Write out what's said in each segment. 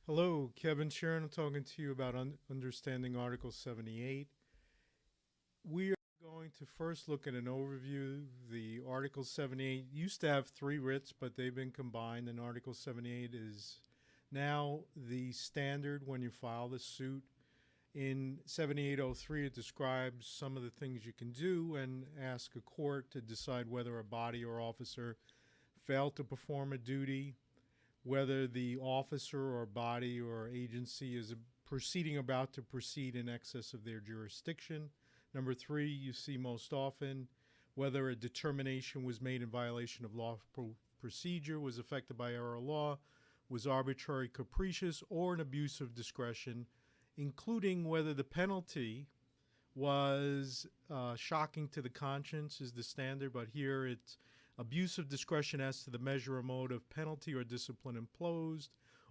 Hello, Kevin Sheerin. I'm talking to you about understanding Article 78. We are going to first look at an overview. The Article 78 used to have three writs, but they've been combined, and Article 78 is now the standard when you file the suit. In 7803, it describes some of the things you can do and ask a court to decide whether a body or officer failed to perform a duty, whether the officer or body or agency is proceeding about to proceed in excess of their jurisdiction. Number three, you see most often, whether a determination was made in violation of lawful procedure, was affected by error of law, was arbitrary, capricious, or an abuse of discretion, including whether the penalty was shocking to the conscience is the standard, but here it's abuse of discretion as to the measure or mode of penalty or discipline imposed,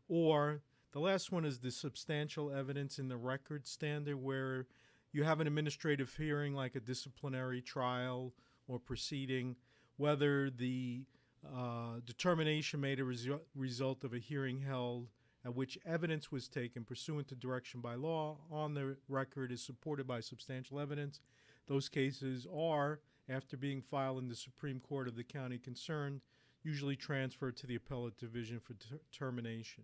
or the last one is the substantial evidence in the record standard, where you have an administrative hearing like a disciplinary trial or proceeding, whether the determination made a result of a hearing held at which evidence was taken pursuant to direction by law on the record is supported by substantial evidence. Those cases are, after being filed in the Supreme Court of the county concerned, usually transferred to the appellate division for termination.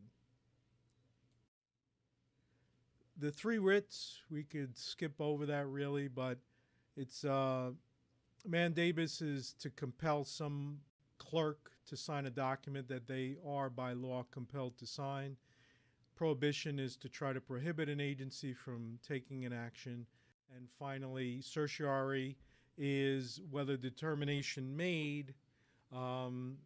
The three writs, we could skip over that really, but it's mandamus is to compel some clerk to sign a document that they are by law compelled to sign. Prohibition is to try to prohibit an agency from taking an action. And finally, certiorari is whether determination made on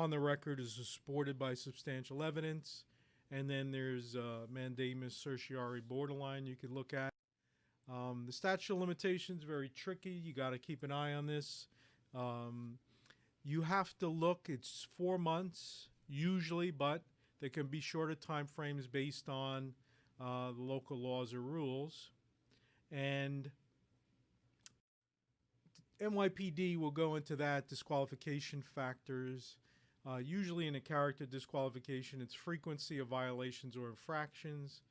the record is supported by substantial evidence. And then there's mandamus, certiorari, borderline you could look at. The statute of limitations, very tricky. You got to keep an eye on this. You have to look, it's 4 months usually, but there can be shorter time frames based on the local laws or rules. And NYPD will go into that, disqualification factors. Usually in a character disqualification, it's frequency of violations or infractions,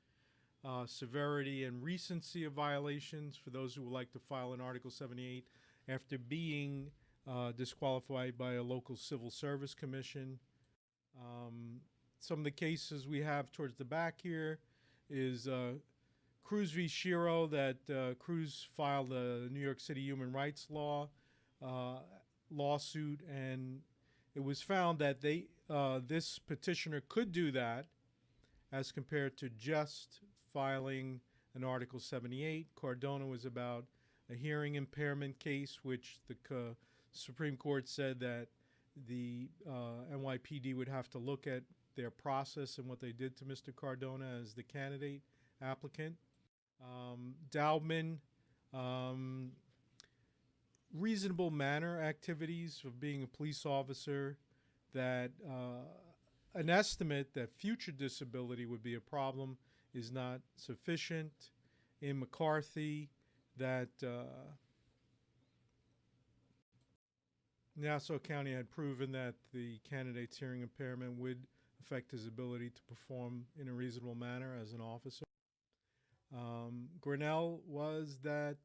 severity and recency of violations for those who would like to file an Article 78 after being disqualified by a local civil service commission. Some of the cases we have towards the back here is Cruz v. Shiro, that Cruz filed a New York City human rights law lawsuit, and it was found that this petitioner could do that as compared to just filing an Article 78. Cardona was about a hearing impairment case, which the Supreme Court said that the NYPD would have to look at their process and what they did to Mr. Cardona as the candidate applicant. Dowdman, reasonable manner activities of being a police officer, that an estimate that future disability would be a problem is not sufficient. In McCarthy, that Nassau County had proven that the candidate's hearing impairment would affect his ability to perform in a reasonable manner as an officer. Grinnell was that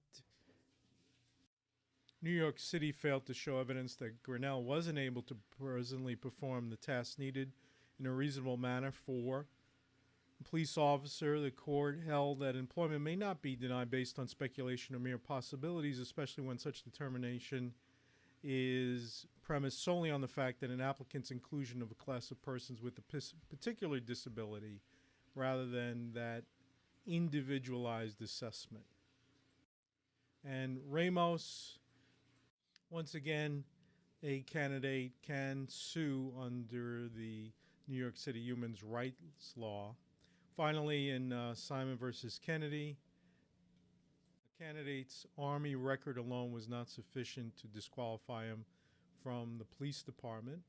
New York City failed to show evidence that Grinnell wasn't able to presently perform the tasks needed in a reasonable manner for a police officer. The court held that employment may not be denied based on speculation or mere possibilities, especially when such determination is premised solely on the fact that an applicant's inclusion of a class of persons with a particular disability rather than that individualized assessment. And Ramos, once again, a candidate can sue under the New York City Human Rights Law. Finally, in Simon versus Kennedy, the candidate's Army record alone was not sufficient to disqualify him from the police department.